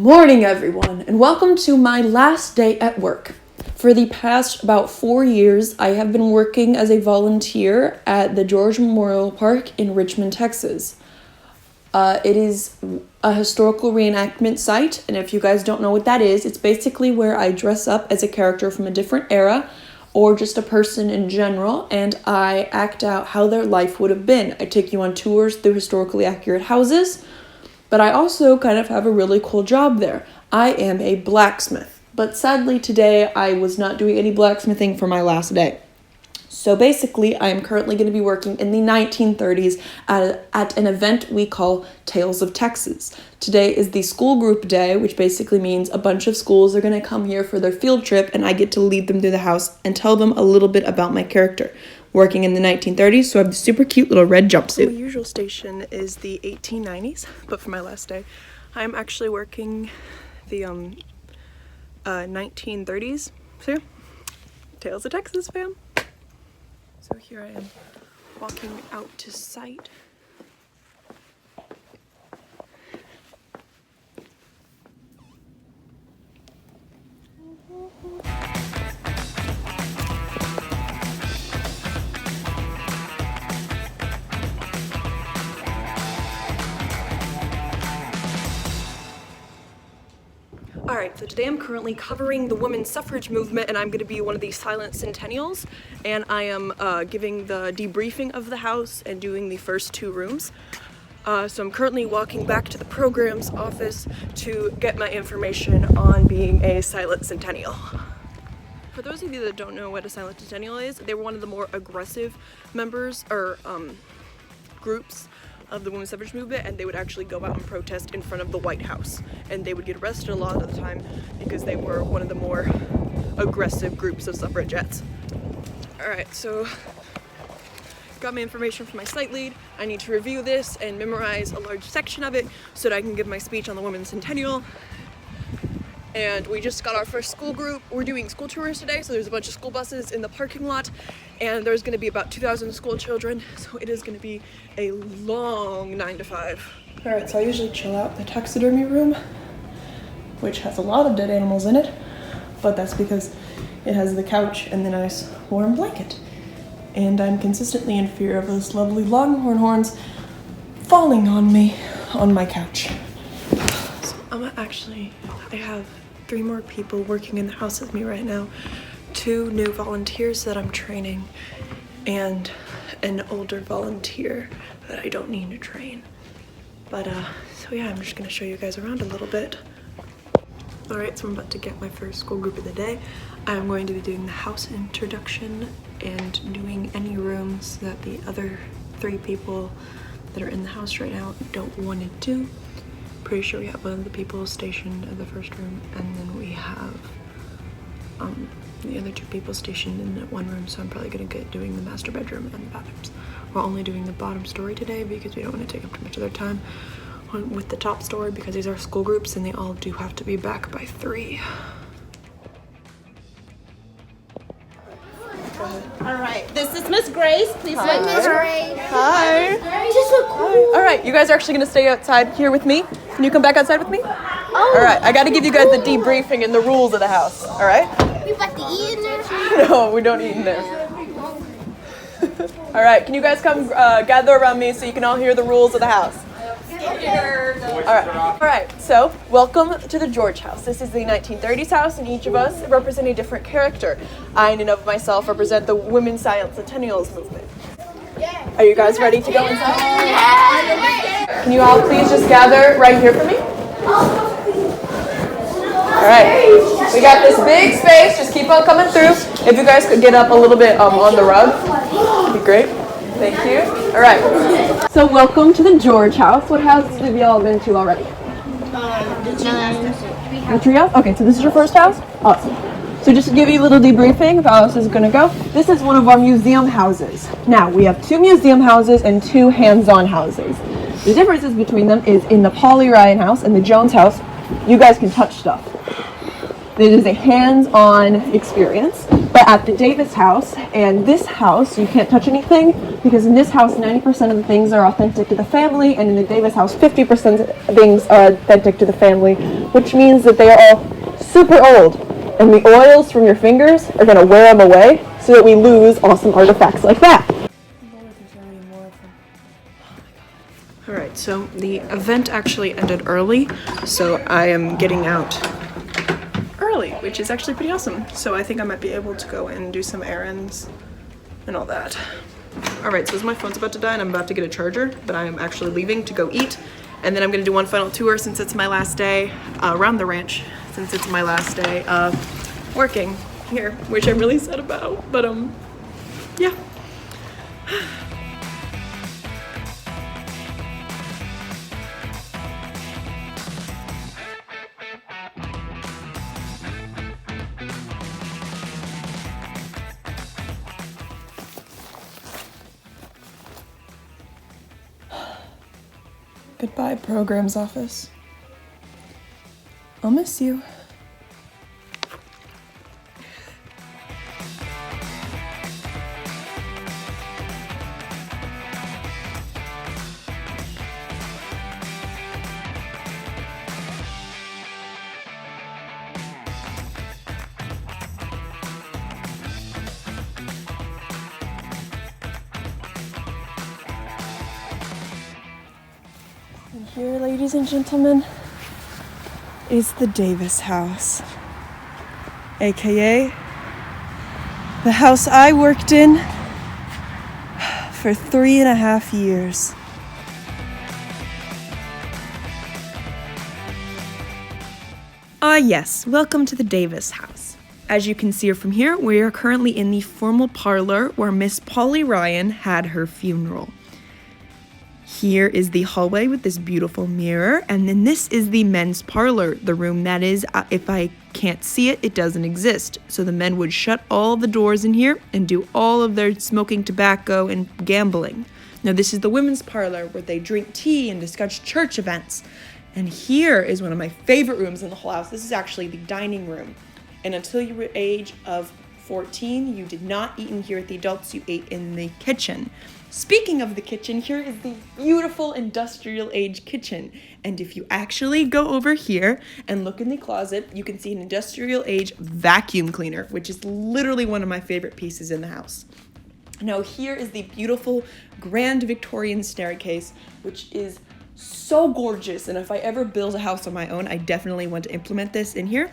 morning, everyone, and welcome to my last day at work. For the past about 4 years, I have been working as a volunteer at the George Memorial Park in Richmond, Texas. It is a historical reenactment site, and if you guys don't know what that is, it's basically where I dress up as a character from a different era or just a person in general, and I act out how their life would have been. I take you on tours through historically accurate houses, but I also kind of have a really cool job there. I am a blacksmith, but sadly today I was not doing any blacksmithing for my last day. So basically, I am currently going to be working in the 1930s at an event we call Tales of Texas. Today is the school group day, which basically means a bunch of schools are going to come here for their field trip, and I get to lead them through the house and tell them a little bit about my character. Working in the 1930s, so I have the super cute little red jumpsuit. My usual station is the 1890s, but for my last day, I'm actually working the 1930s. So yeah, Tales of Texas, fam. So here I am walking out to site. Alright, so today I'm currently covering the women's suffrage movement, and I'm going to be one of the silent centennials, and I am giving the debriefing of the house and doing the first two rooms. So I'm currently walking back to the programs office to get my information on being a silent centennial. For those of you that don't know what a silent centennial is, they were one of the more aggressive members or groups of the women's suffrage movement, and they would actually go out and protest in front of the White House, and they would get arrested a lot of the time because they were one of the more aggressive groups of suffragettes. Alright, so got my information from my site lead. I need to review this and memorize a large section of it so that I can give my speech on the women's centennial. And we just got our first school group. We're doing school tours today, so there's a bunch of school buses in the parking lot, and there's going to be about 2,000 school children, so it is going to be a long 9 to 5. Alright, so I usually chill out in the taxidermy room, which has a lot of dead animals in it, but that's because it has the couch and the nice warm blanket. And I'm consistently in fear of those lovely longhorn horns falling on me on my couch. So I have 3 more people working in the house with me right now. 2 new volunteers that I'm training, and an older volunteer that I don't need to train. But so yeah, I'm just gonna show you guys around a little bit. Alright, so I'm about to get my first school group of the day. I'm going to be doing the house introduction and doing any rooms that the other 3 people that are in the house right now don't want to do. Pretty sure we have one of the people stationed in the first room, and then we have the other 2 people stationed in that one room, so I'm probably gonna get doing the master bedroom and the bathrooms. We're only doing the bottom story today because we don't want to take up too much of their time with the top story, because these are school groups and they all do have to be back by 3. All right, this is Miss Grace. Please Hi. Miss Grace. Hi. Just so cool. All right, you guys are actually gonna stay outside here with me. Can you come back outside with me? Oh. All right, I got to give you guys the debriefing and the rules of the house. All right? We about to eat in there? No, we don't eat in there. All right, can you guys come gather around me so you can all hear the rules of the house? All right, so welcome to the George House. This is the 1930s house, and each of us represent a different character. I, in and of myself, represent the Women's Silent Centennials movement. Are you guys ready to go inside? Can you all please just gather right here for me? All right, we got this big space. Just keep on coming through. If you guys could get up a little bit on the rug, that'd be great. Thank you. All right. So welcome to the George House. What houses have you all been to already? The tree house? Okay, so this is your first house? Awesome. So just to give you a little debriefing of how this is going to go, this is one of our museum houses. Now, we have 2 museum houses and 2 hands-on houses. The differences between them is in the Polly Ryan house and the Jones house, you guys can touch stuff. It is a hands-on experience. But at the Davis house and this house, you can't touch anything, because in this house, 90% of the things are authentic to the family, and in the Davis house, 50% of things are authentic to the family, which means that they are all super old, and the oils from your fingers are going to wear them away so that we lose awesome artifacts like that. Alright, so the event actually ended early, so I am getting out early, which is actually pretty awesome. So I think I might be able to go and do some errands and all that. Alright, so my phone's about to die and I'm about to get a charger, but I am actually leaving to go eat. And then I'm gonna do one final tour since it's my last day around the ranch, since it's my last day working here, which I'm really sad about, but yeah. Goodbye, programs office. I'll miss you. And here, ladies and gentlemen, is the Davis house, aka the house I worked in for 3.5 years. Yes, welcome to the Davis house. As you can see from here, we are currently in the formal parlor where Miss Polly Ryan had her funeral. Here is the hallway with this beautiful mirror, and then this is the men's parlor, the room that is, if I can't see it, it doesn't exist. So the men would shut all the doors in here and do all of their smoking tobacco and gambling. Now this is the women's parlor where they drink tea and discuss church events. And here is one of my favorite rooms in the whole house. This is actually the dining room. And until you were age of 14, you did not eat in here with the adults, you ate in the kitchen. Speaking of the kitchen, here is the beautiful industrial age kitchen. And if you actually go over here and look in the closet, you can see an industrial age vacuum cleaner, which is literally one of my favorite pieces in the house. Now here is the beautiful grand Victorian staircase, which is so gorgeous. And if I ever build a house on my own, I definitely want to implement this in here.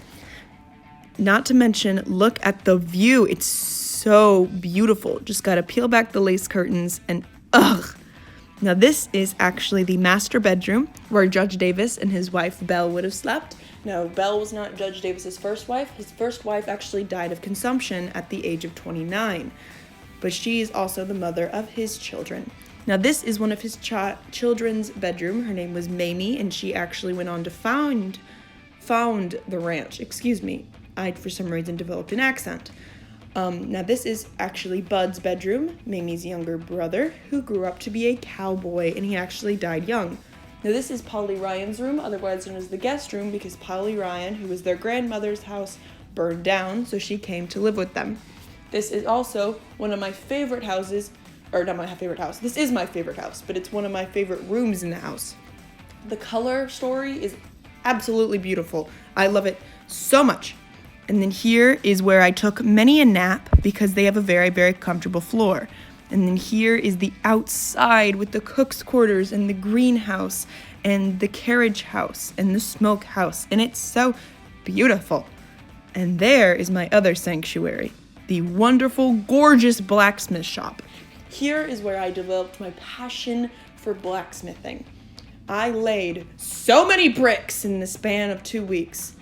Not to mention, look at the view. It's so beautiful. Just gotta peel back the lace curtains and ugh. Now this is actually the master bedroom where Judge Davis and his wife Belle would have slept. Now Belle was not Judge Davis's first wife. His first wife actually died of consumption at the age of 29. But she is also the mother of his children. Now this is one of his children's bedroom. Her name was Mamie, and she actually went on to found the ranch. Excuse me. I, for some reason, developed an accent. Now this is actually Bud's bedroom, Mamie's younger brother, who grew up to be a cowboy, and he actually died young. Now this is Polly Ryan's room, otherwise known as the guest room, because Polly Ryan, who was their grandmother's house, burned down, so she came to live with them. This is also one of my favorite houses, or not my favorite house, this is my favorite house, but it's one of my favorite rooms in the house. The color story is absolutely beautiful. I love it so much. And then here is where I took many a nap because they have a very, very comfortable floor. And then here is the outside with the cook's quarters and the greenhouse and the carriage house and the smoke house. And it's so beautiful. And there is my other sanctuary, the wonderful, gorgeous blacksmith shop. Here is where I developed my passion for blacksmithing. I laid so many bricks in the span of 2 weeks.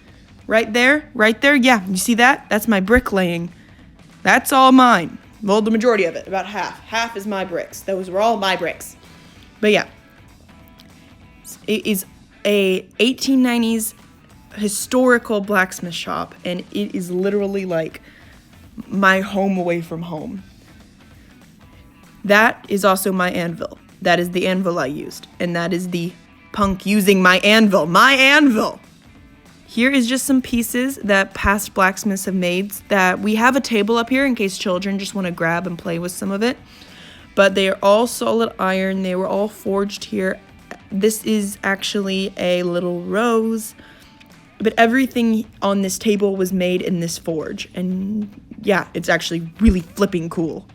Right there, yeah, you see that? That's my bricklaying. That's all mine. Well, the majority of it, about half. Half is my bricks. Those were all my bricks. But yeah, it is a 1890s historical blacksmith shop, and it is literally like my home away from home. That is also my anvil. That is the anvil I used, and that is the punk using my anvil. My anvil! Here is just some pieces that past blacksmiths have made. That we have a table up here in case children just want to grab and play with some of it. But they are all solid iron. They were all forged here. This is actually a little rose. But everything on this table was made in this forge. And yeah, it's actually really flipping cool.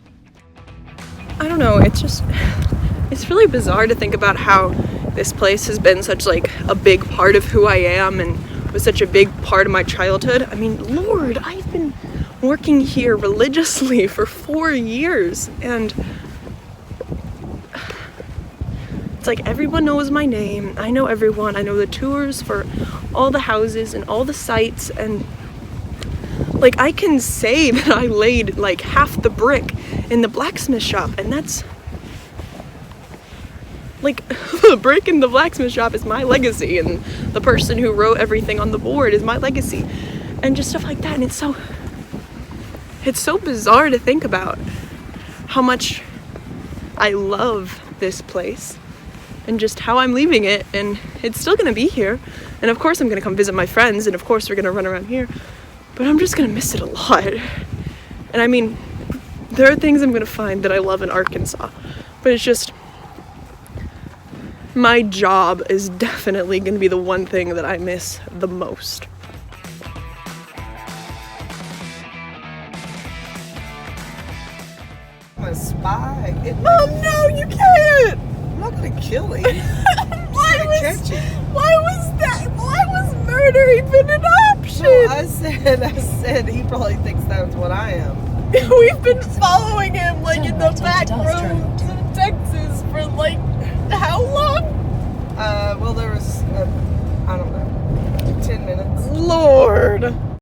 I don't know, it's really bizarre to think about how this place has been such like a big part of who I am and was such a big part of my childhood. I mean, Lord, I've been working here religiously for 4 years, and it's like everyone knows my name. I know everyone. I know the tours for all the houses and all the sites, and like I can say that I laid like half the brick in the blacksmith shop, and that's like the brick in the blacksmith shop is my legacy, and the person who wrote everything on the board is my legacy, and just stuff like that. And it's so bizarre to think about how much I love this place and just how I'm leaving it, and it's still gonna be here, and of course I'm gonna come visit my friends, and of course we're gonna run around here, but I'm just gonna miss it a lot. And I mean, there are things I'm gonna find that I love in Arkansas, but it's just my job is definitely gonna be the one thing that I miss the most. I'm a spy. Oh no, you can't! I'm not gonna kill him. Why catch it. Why was murder even an option? No, I said he probably thinks that's what I am. We've been following him like in the back roads of Texas for like how long? Well, there was, I don't know, 10 minutes. Lord.